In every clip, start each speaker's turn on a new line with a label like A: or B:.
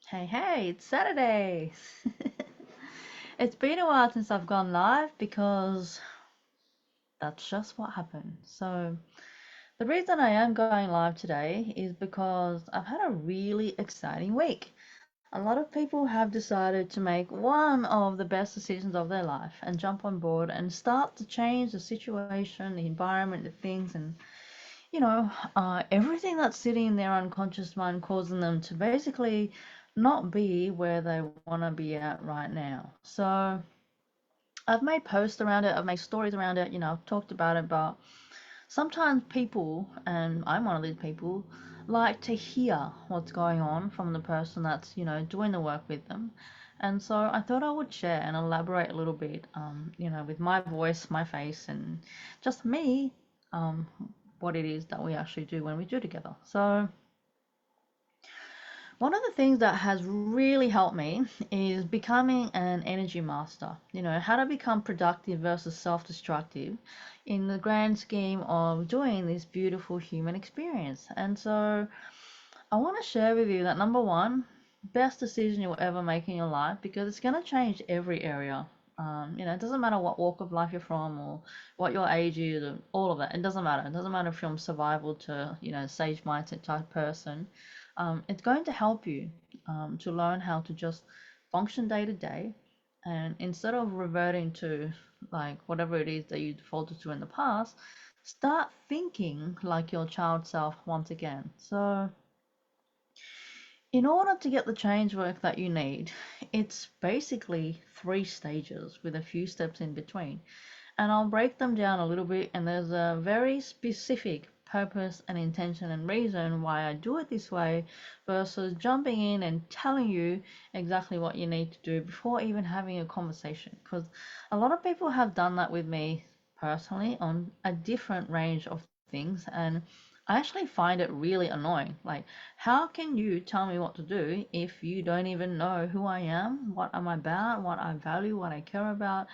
A: Hey, it's Saturday. It's been a while since I've gone live because that's just what happened. So, the reason I am going live today is because I've had a really exciting week. A lot of people have decided to make one of the best decisions of their life and jump on board and start to change the situation, the environment, the things, and everything that's sitting in their unconscious mind causing them to basically not be where they want to be at right now. So I've made posts around it, I've made stories around it, I've talked about it, but sometimes people, and I'm one of these people, like to hear what's going on from the person that's, doing the work with them. And so I thought I would share and elaborate a little bit, with my voice, my face, and just me, um, what it is that we actually do when we do together. So one of the things that has really helped me is becoming an energy master. How to become productive versus self destructive in the grand scheme of doing this beautiful human experience. And so I want to share with you that number one, best decision you'll ever make in your life because it's going to change every area. It doesn't matter what walk of life you're from or what your age is, or all of that. It doesn't matter. It doesn't matter if you're from survival to, sage mindset type person. It's going to help you to learn how to just function day to day. And instead of reverting to like whatever it is that you defaulted to in the past, start thinking like your child self once again. So, in order to get the change work that you need, it's basically three stages with a few steps in between. And I'll break them down a little bit, and there's a very specific purpose and intention and reason why I do it this way versus jumping in and telling you exactly what you need to do before even having a conversation. Because a lot of people have done that with me personally on a different range of things, and I actually find it really annoying. Like, how can you tell me what to do if you don't even know who I am, what I'm about, what I value, what I care about,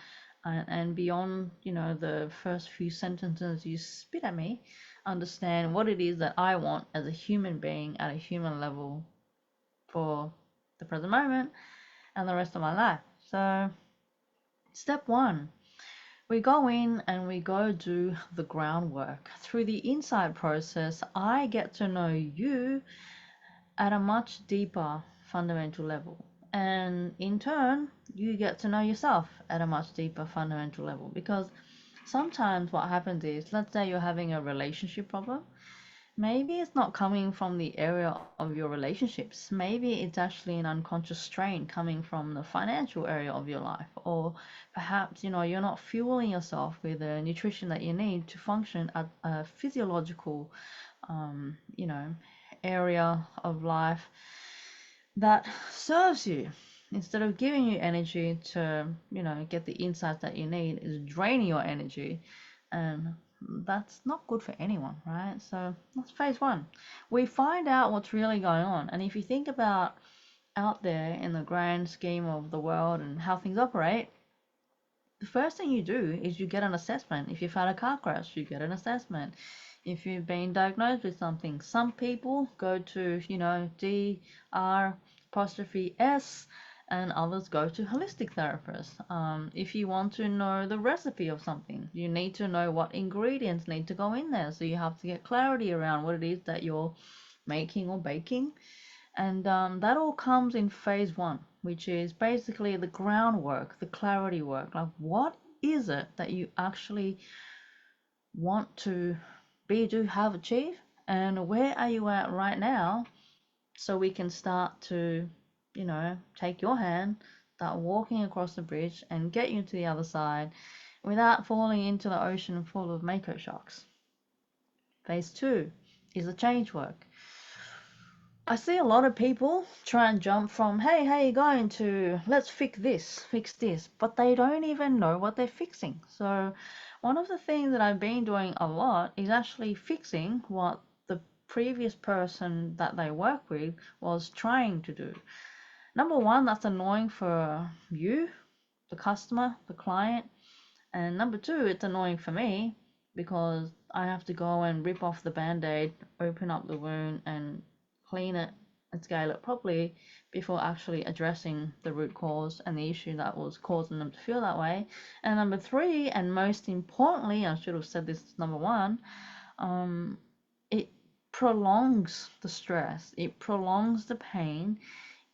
A: and beyond, the first few sentences you spit at me, understand what it is that I want as a human being at a human level for the present moment and the rest of my life. So, step one, we go in and we go do the groundwork. Through the insight process, I get to know you at a much deeper fundamental level. And in turn, you get to know yourself at a much deeper fundamental level. Because sometimes what happens is, let's say you're having a relationship problem. Maybe it's not coming from the area of your relationships. Maybe it's actually an unconscious strain coming from the financial area of your life. Or perhaps, you're not fueling yourself with the nutrition that you need to function at a physiological, um, you know, area of life that serves you. Instead of giving you energy to, get the insights that you need, is draining your energy. And that's not good for anyone, right? So that's phase one. We find out what's really going on. And if you think about out there in the grand scheme of the world and how things operate, the first thing you do is you get an assessment. If you've had a car crash, you get an assessment. If you've been diagnosed with something, some people go to, DR apostrophe S, and others go to holistic therapists. If you want to know the recipe of something, you need to know what ingredients need to go in there. So you have to get clarity around what it is that you're making or baking. And that all comes in phase one, which is basically the groundwork, the clarity work. Like, what is it that you actually want to be, do, have, achieve? And where are you at right now? So we can start to, take your hand, start walking across the bridge and get you to the other side without falling into the ocean full of mako sharks. Phase two is the change work. I see a lot of people try and jump from, hey, how you going, to let's fix this, but they don't even know what they're fixing. So one of the things that I've been doing a lot is actually fixing what the previous person that they work with was trying to do. Number one, that's annoying for you, the customer, the client. And number two, it's annoying for me because I have to go and rip off the band-aid, open up the wound and clean it, and scale it properly before actually addressing the root cause and the issue that was causing them to feel that way. And number three, and most importantly, I should have said this as number one, it prolongs the stress, it prolongs the pain,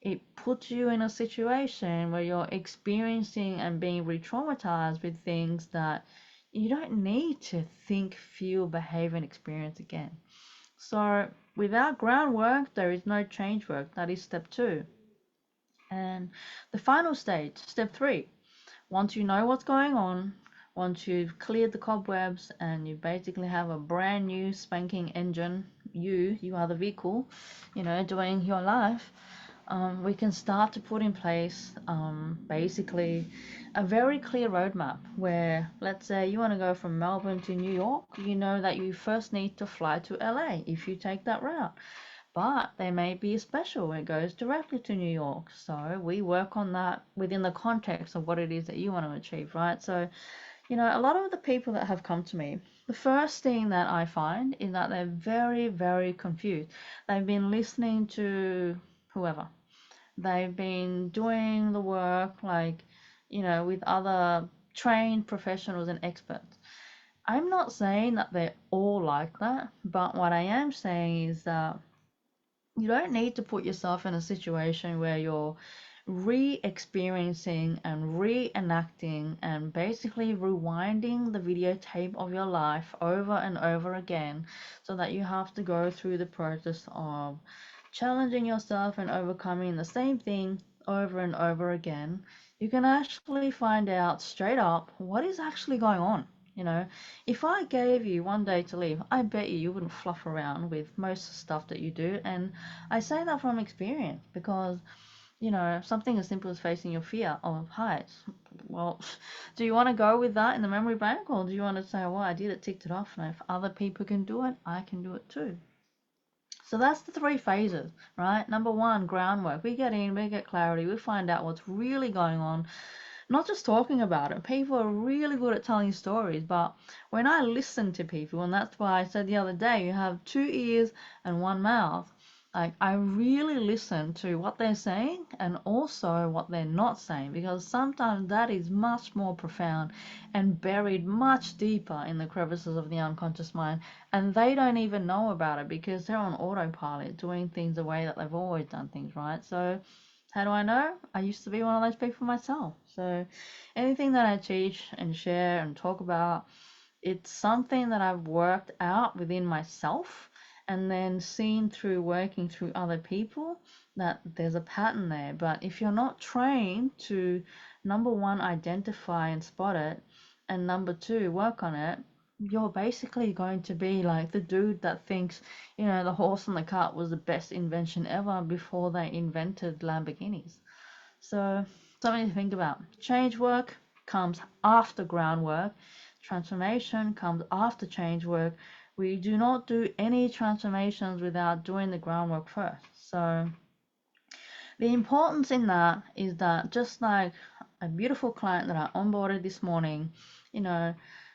A: it puts you in a situation where you're experiencing and being re-traumatized with things that you don't need to think, feel, behave, and experience again. So without groundwork, there is no change work. That is step two. And the final stage, step three, once you know what's going on, once you've cleared the cobwebs and you basically have a brand new spanking engine, you are the vehicle, doing your life, we can start to put in place basically a very clear roadmap where, let's say you want to go from Melbourne to New York, you know that you first need to fly to LA if you take that route. But there may be a special where it goes directly to New York. So we work on that within the context of what it is that you want to achieve, right? So, a lot of the people that have come to me, the first thing that I find is that they're very, very confused. They've been listening to whoever. They've been doing the work with other trained professionals and experts. I'm not saying that they're all like that, but what I am saying is that you don't need to put yourself in a situation where you're re-experiencing and reenacting and basically rewinding the videotape of your life over and over again, so that you have to go through the process of challenging yourself and overcoming the same thing over and over again. You can actually find out straight up what is actually going on. If I gave you one day to live, I bet you wouldn't fluff around with most stuff that you do. And I say that from experience because, something as simple as facing your fear of heights. Well, do you want to go with that in the memory bank, or do you want to say, well, I did it, ticked it off, and if other people can do it, I can do it too? So that's the three phases, right? Number one, groundwork. We get in, we get clarity, we find out what's really going on. Not just talking about it. People are really good at telling stories, but when I listen to people, and that's why I said the other day, you have 2 ears and 1 mouth. I really listen to what they're saying and also what they're not saying, because sometimes that is much more profound and buried much deeper in the crevices of the unconscious mind, and they don't even know about it because they're on autopilot doing things the way that they've always done things, right? So how do I know? I used to be one of those people myself. So anything that I teach and share and talk about, it's something that I've worked out within myself and then seen through working through other people that there's a pattern there. But if you're not trained to, number one, identify and spot it, and number two, work on it, you're basically going to be like the dude that thinks, the horse and the cart was the best invention ever before they invented Lamborghinis. So something to think about. Change work comes after groundwork. Transformation comes after change work. We do not do any transformations without doing the groundwork first. So the importance in that is that, just like a beautiful client that I onboarded this morning,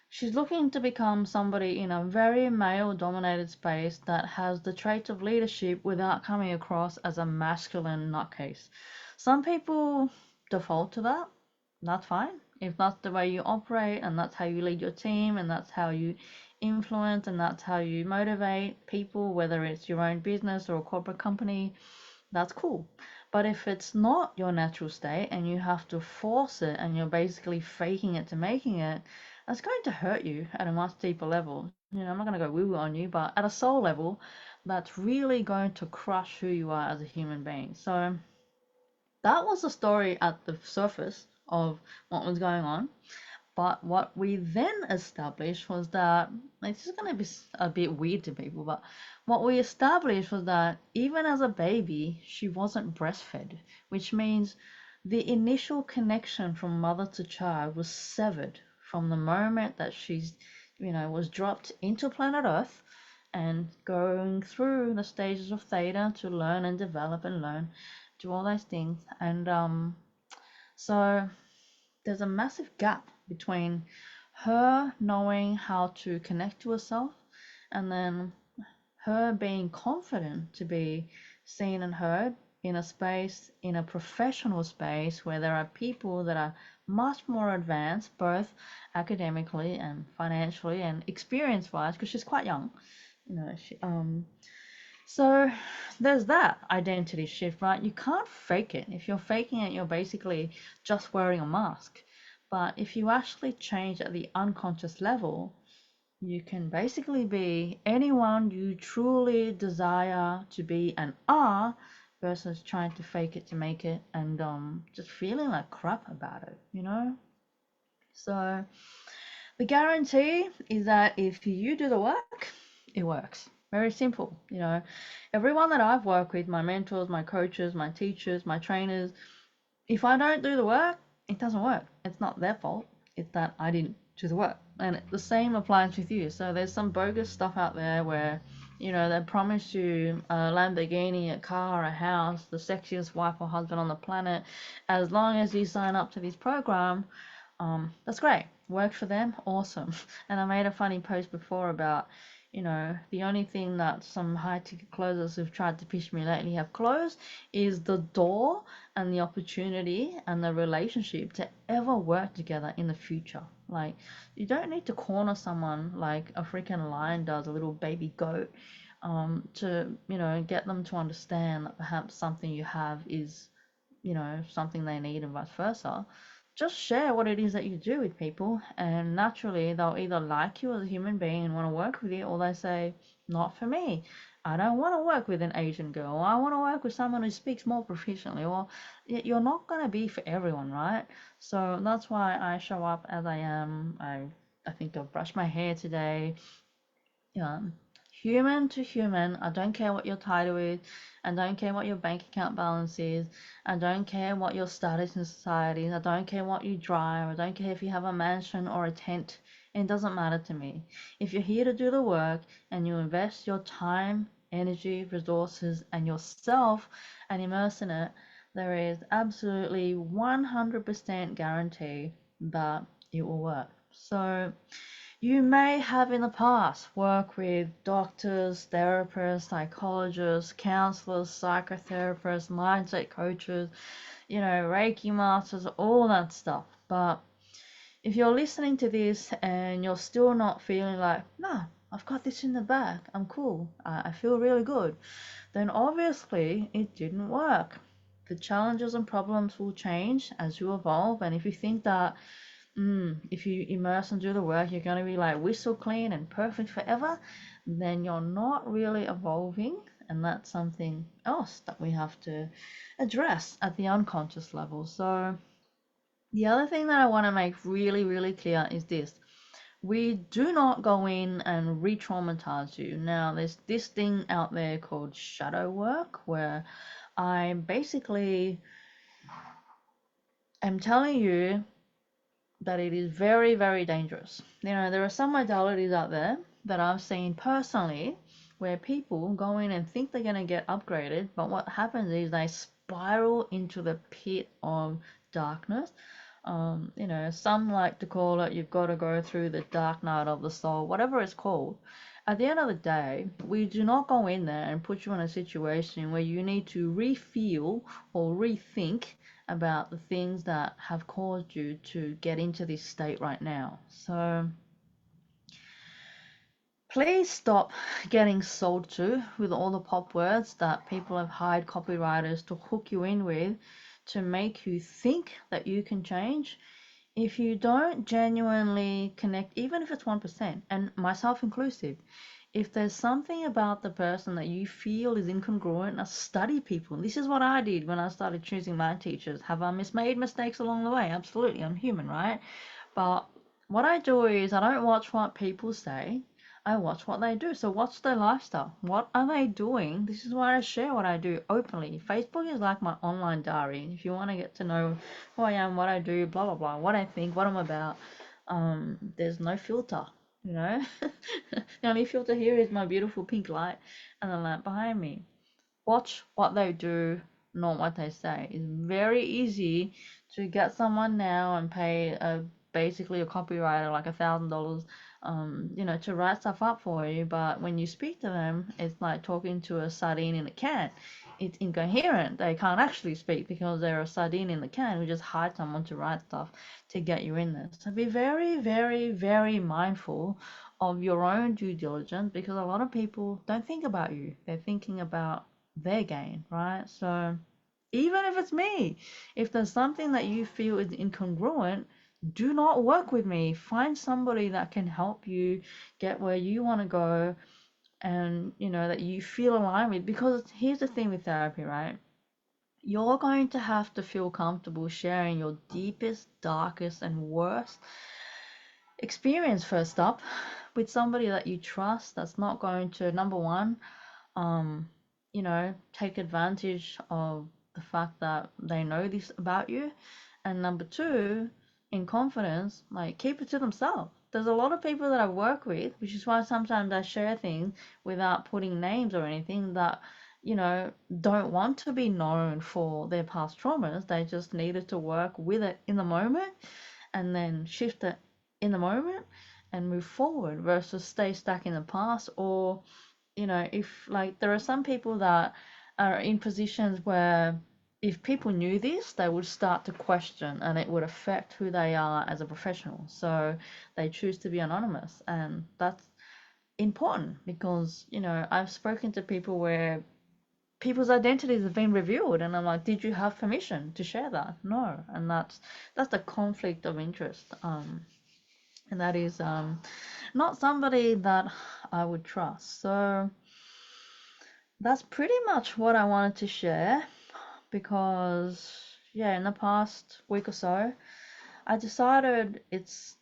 A: she's looking to become somebody in a very male-dominated space that has the traits of leadership without coming across as a masculine nutcase. Some people default to that. That's fine. If that's the way you operate and that's how you lead your team and that's how you influence and that's how you motivate people, whether it's your own business or a corporate company, that's cool. But if it's not your natural state and you have to force it and you're basically faking it to making it, that's going to hurt you at a much deeper level. I'm not going to go woo-woo on you, but at a soul level, that's really going to crush who you are as a human being. So that was the story at the surface of what was going on. But what we then established was that, this is going to be a bit weird to people, but what we established was that even as a baby, she wasn't breastfed, which means the initial connection from mother to child was severed from the moment that she's, was dropped into planet Earth and going through the stages of theta to learn and develop and learn, do all those things. And so there's a massive gap between her knowing how to connect to herself and then her being confident to be seen and heard in a space, in a professional space where there are people that are much more advanced, both academically and financially and experience wise, because she's quite young, you know. So there's that identity shift, right? You can't fake it. If you're faking it, you're basically just wearing a mask. But if you actually change at the unconscious level, you can basically be anyone you truly desire to be and are, versus trying to fake it to make it and just feeling like crap about it, you know? So the guarantee is that if you do the work, it works. Very simple, you know. Everyone that I've worked with, my mentors, my coaches, my teachers, my trainers, if I don't do the work, it doesn't work. It's not their fault. It's that I didn't do the work. And the same applies with you. So there's some bogus stuff out there where, you know, they promise you a Lamborghini, a car, a house, the sexiest wife or husband on the planet, as long as you sign up to this program. That's great. Works for them, awesome. And I made a funny post before about, you know, the only thing that some high ticket closers who've tried to pitch me lately have closed is the door and the opportunity and the relationship to ever work together in the future. Like, you don't need to corner someone like a freaking lion does a little baby goat, to, you know, get them to understand that perhaps something you have is, you know, something they need and vice versa. Just share what it is that you do with people, and naturally they'll either like you as a human being and want to work with you, or they say, not for me. I don't want to work with an Asian girl. I want to work with someone who speaks more proficiently. Well, you're not going to be for everyone, right? So that's why I show up as I am. I think I've brushed my hair today. Yeah, human to human. I don't care what your title is. I don't care what your bank account balance is. I don't care what your status in society is. I don't care what you drive. I don't care if you have a mansion or a tent. It doesn't matter to me. If you're here to do the work and you invest your time, energy, resources, and yourself and immerse in it, there is absolutely 100% guarantee that it will work. So you may have in the past worked with doctors, therapists, psychologists, counselors, psychotherapists, mindset coaches, you know, Reiki masters, all that stuff. But if you're listening to this and you're still not feeling like, no, I've got this in the bag, I'm cool, I feel really good, then obviously it didn't work. The challenges and problems will change as you evolve. And if you think that if you immerse and do the work, you're going to be like whistle clean and perfect forever, then you're not really evolving. And that's something else that we have to address at the unconscious level. So the other thing that I want to make really, really clear is this. We do not go in and re-traumatize you. Now, there's this thing out there called shadow work, where I basically am telling you that it is very, very dangerous. You know, there are some modalities out there that I've seen personally where people go in and think they're going to get upgraded, but what happens is they spiral into the pit of darkness. You know, some like to call it, you've got to go through the dark night of the soul, whatever it's called. At the end of the day, we do not go in there and put you in a situation where you need to re-feel or rethink about the things that have caused you to get into this state right now. So please stop getting sold to with all the pop words that people have hired copywriters to hook you in with to make you think that you can change. If you don't genuinely connect, even if it's 1%, and myself inclusive, if there's something about the person that you feel is incongruent, now study people. This is what I did when I started choosing my teachers. Have I made mistakes along the way? Absolutely, I'm human, right? But what I do is I don't watch what people say. I watch what they do. So what's their lifestyle? What are they doing? This is why I share what I do openly. Facebook is like my online diary. If you want to get to know who I am, what I do, blah, blah, blah, what I think, what I'm about, there's no filter, you know. The only filter here is my beautiful pink light and the lamp behind me. Watch what they do, not what they say. It's very easy to get someone now and pay basically a copywriter like $1,000 to write stuff up for you. But when you speak to them, it's like talking to a sardine in a can. It's incoherent. They can't actually speak because they're a sardine in the can who just hired someone to write stuff to get you in there. So be very, very, very mindful of your own due diligence, because a lot of people don't think about you. They're thinking about their gain, right? So even if it's me, if there's something that you feel is incongruent, do not work with me. Find somebody that can help you get where you want to go, and that you feel aligned with. Because here's the thing with therapy, right? You're going to have to feel comfortable sharing your deepest, darkest, and worst experience first up with somebody that you trust, that's not going to, number one, take advantage of the fact that they know this about you, and number two, in confidence, like, keep it to themselves. There's a lot of people that I work with, which is why sometimes I share things without putting names or anything, that don't want to be known for their past traumas. They just needed to work with it in the moment and then shift it in the moment and move forward, versus stay stuck in the past. Or if, like, there are some people that are in positions where if people knew this, they would start to question and it would affect who they are as a professional. So they choose to be anonymous. And that's important because, I've spoken to people where people's identities have been revealed, and I'm like, did you have permission to share that? No. And that's the conflict of interest. And that is not somebody that I would trust. So that's pretty much what I wanted to share, because yeah, in the past week or so, I decided it's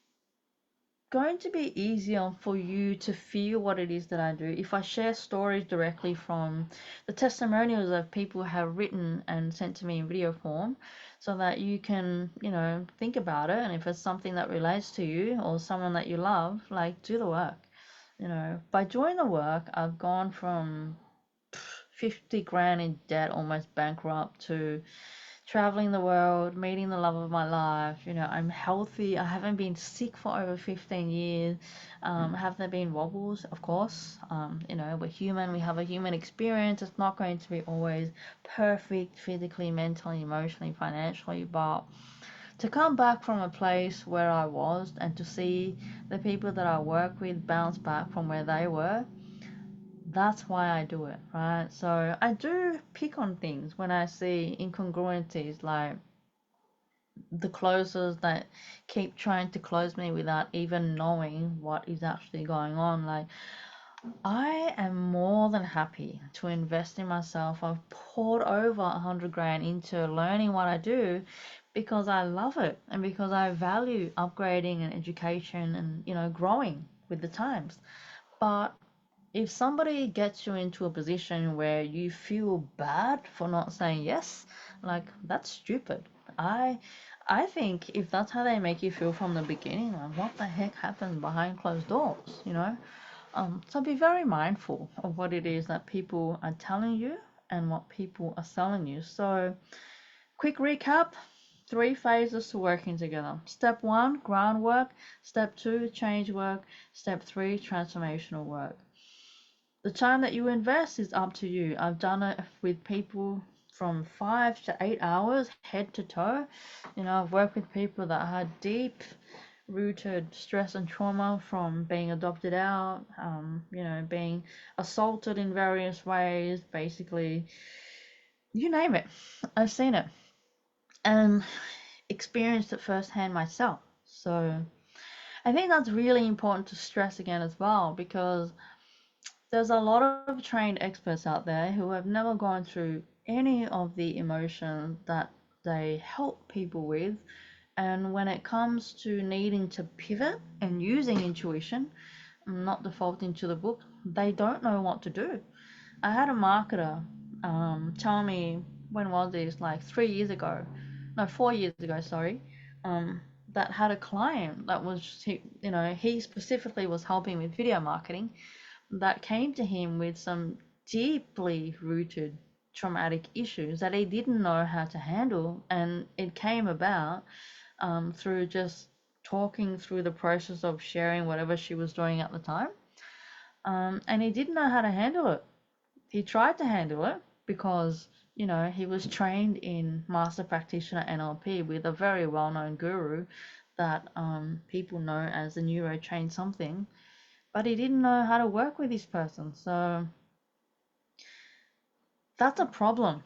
A: going to be easier for you to feel what it is that I do if I share stories directly from the testimonials that people have written and sent to me in video form, so that you can, think about it. And if it's something that relates to you or someone that you love, like, do the work. By doing the work, I've gone from 50 grand in debt, almost bankrupt, to traveling the world, meeting the love of my life. I'm healthy. I haven't been sick for over 15 years. Have there been wobbles? Of course. We're human. We have a human experience. It's not going to be always perfect physically, mentally, emotionally, financially. But to come back from a place where I was and to see the people that I work with bounce back from where they were, that's why I do it, right? So I do pick on things when I see incongruities, like the closers that keep trying to close me without even knowing what is actually going on. Like, I am more than happy to invest in myself. I've poured over 100 grand into learning what I do because I love it and because I value upgrading and education and, growing with the times. But if somebody gets you into a position where you feel bad for not saying yes, like, that's stupid. I think if that's how they make you feel from the beginning, like, what the heck happens behind closed doors? So be very mindful of what it is that people are telling you and what people are selling you. So quick recap. 3 phases to working together. Step 1, groundwork. Step 2, change work. Step 3, transformational work. The time that you invest is up to you. I've done it with people from 5 to 8 hours, head to toe. I've worked with people that had deep rooted stress and trauma from being adopted out, being assaulted in various ways, basically, you name it. I've seen it and experienced it firsthand myself. So I think that's really important to stress again as well, because there's a lot of trained experts out there who have never gone through any of the emotions that they help people with. And when it comes to needing to pivot and using intuition, not defaulting to the book, they don't know what to do. I had a marketer tell me, when was this? Like 3 years ago. No, 4 years ago, sorry. That had a client that was, he specifically was helping with video marketing, that came to him with some deeply rooted traumatic issues that he didn't know how to handle. And it came about through just talking through the process of sharing whatever she was doing at the time. And he didn't know how to handle it. He tried to handle it because, you know, he was trained in Master Practitioner NLP with a very well-known guru that people know as the Neuro Train something, but he didn't know how to work with this person. So that's a problem,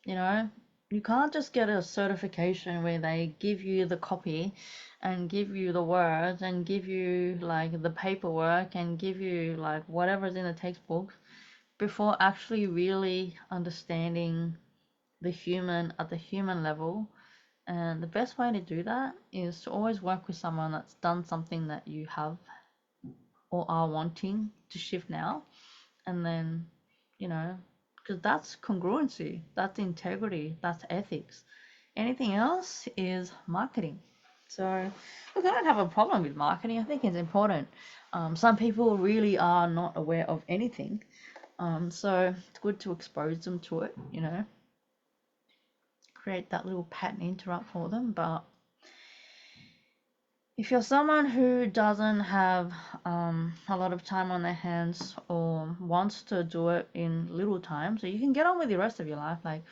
A: you know. You can't just get a certification where they give you the copy and give you the words and give you like the paperwork and give you like whatever's in the textbook before actually really understanding the human at the human level. And the best way to do that is to always work with someone that's done something that you have or are wanting to shift now. And then, you know, because that's congruency, that's integrity, that's ethics. Anything else is marketing. So, look, I don't have a problem with marketing. I think it's important. Some people really are not aware of anything. So it's good to expose them to it, you know, create that little pattern interrupt for them. But if you're someone who doesn't have a lot of time on their hands or wants to do it in little time, so you can get on with the rest of your life. Like,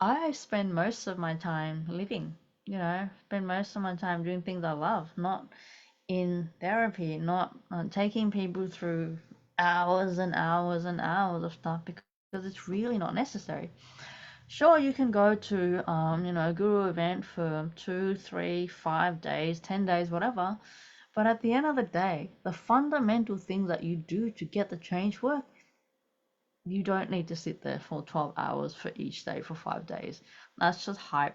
A: I spend most of my time living, you know, spend most of my time doing things I love, not in therapy, not taking people through hours and hours and hours of stuff because it's really not necessary. Sure, you can go to, you know, a guru event for 2, 3, 5 days, 10 days, whatever. But at the end of the day, the fundamental things that you do to get the change work, you don't need to sit there for 12 hours for each day for 5 days. That's just hype.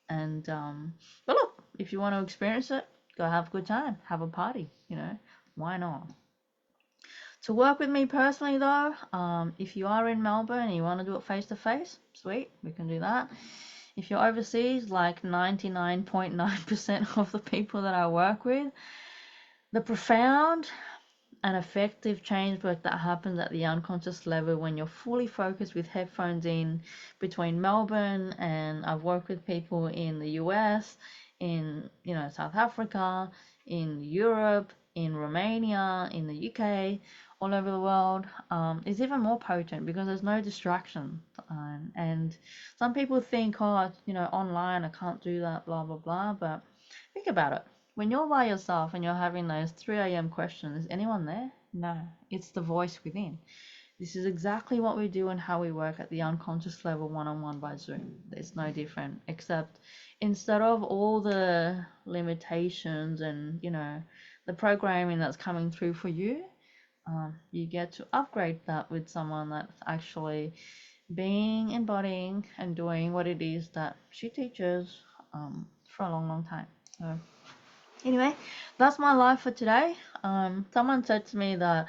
A: And, but look, if you want to experience it, go have a good time, have a party, you know, why not? To work with me personally though, if you are in Melbourne and you want to do it face to face, sweet, we can do that. If you're overseas, like 99.9% of the people that I work with, the profound and effective change work that happens at the unconscious level when you're fully focused with headphones in between Melbourne, and I've worked with people in the US, in, you know, South Africa, in Europe, in Romania, in the UK, all over the world, is even more potent because there's no distraction. And some people think, oh, you know, online I can't do that, blah blah blah. But think about it. When you're by yourself and you're having those 3 a.m. questions, is anyone there? No, it's the voice within. This is exactly what we do and how we work at the unconscious level one-on-one by Zoom. It's no different, except instead of all the limitations and, you know, the programming that's coming through for you, you get to upgrade that with someone that's actually being, embodying, and doing what it is that she teaches for a long, long time. So anyway, that's my life for today. Someone said to me that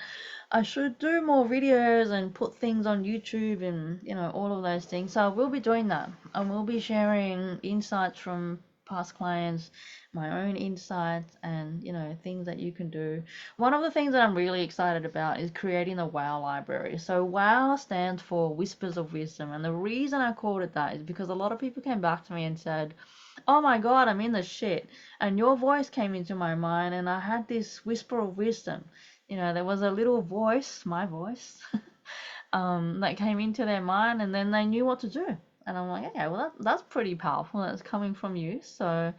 A: I should do more videos and put things on YouTube and, you know, all of those things. So I will be doing that. I will be sharing insights from past clients, my own insights, and, you know, things that you can do. One of the things that I'm really excited about is creating a WOW library. So WOW stands for Whispers of Wisdom, and the reason I called it that is because a lot of people came back to me and said, oh my God, I'm in the shit, and your voice came into my mind and I had this whisper of wisdom. You know, there was a little voice, my voice, that came into their mind, and then they knew what to do. And I'm like, okay, well, that's pretty powerful. That's coming from you. So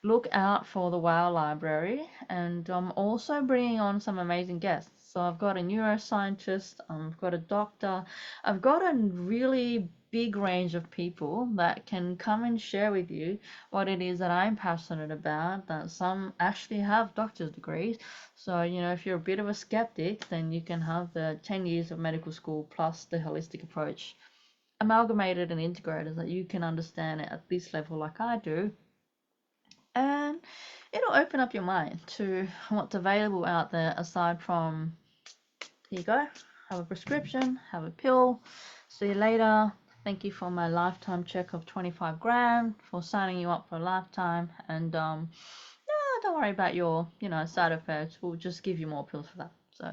A: look out for the WOW library. And I'm also bringing on some amazing guests. So I've got a neuroscientist, I've got a doctor, I've got a really big range of people that can come and share with you what it is that I'm passionate about, that some actually have doctor's degrees. So, you know, if you're a bit of a skeptic, then you can have the 10 years of medical school plus the holistic approach amalgamated and integrated so that you can understand it at this level like I do. And it'll open up your mind to what's available out there aside from, here you go, have a prescription, have a pill, see you later. Thank you for my lifetime check of 25 grand for signing you up for a lifetime. And no, don't worry about your, you know, side effects. We'll just give you more pills for that. So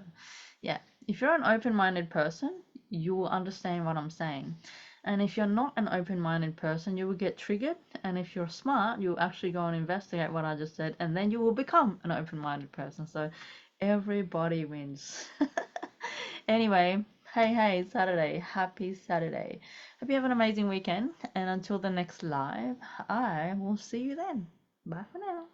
A: yeah, if you're an open-minded person, you will understand what I'm saying. And if you're not an open-minded person, you will get triggered. And if you're smart, you'll actually go and investigate what I just said, and then you will become an open-minded person. So everybody wins. Anyway, hey, Saturday. Happy Saturday. Hope you have an amazing weekend. And until the next live, I will see you then. Bye for now.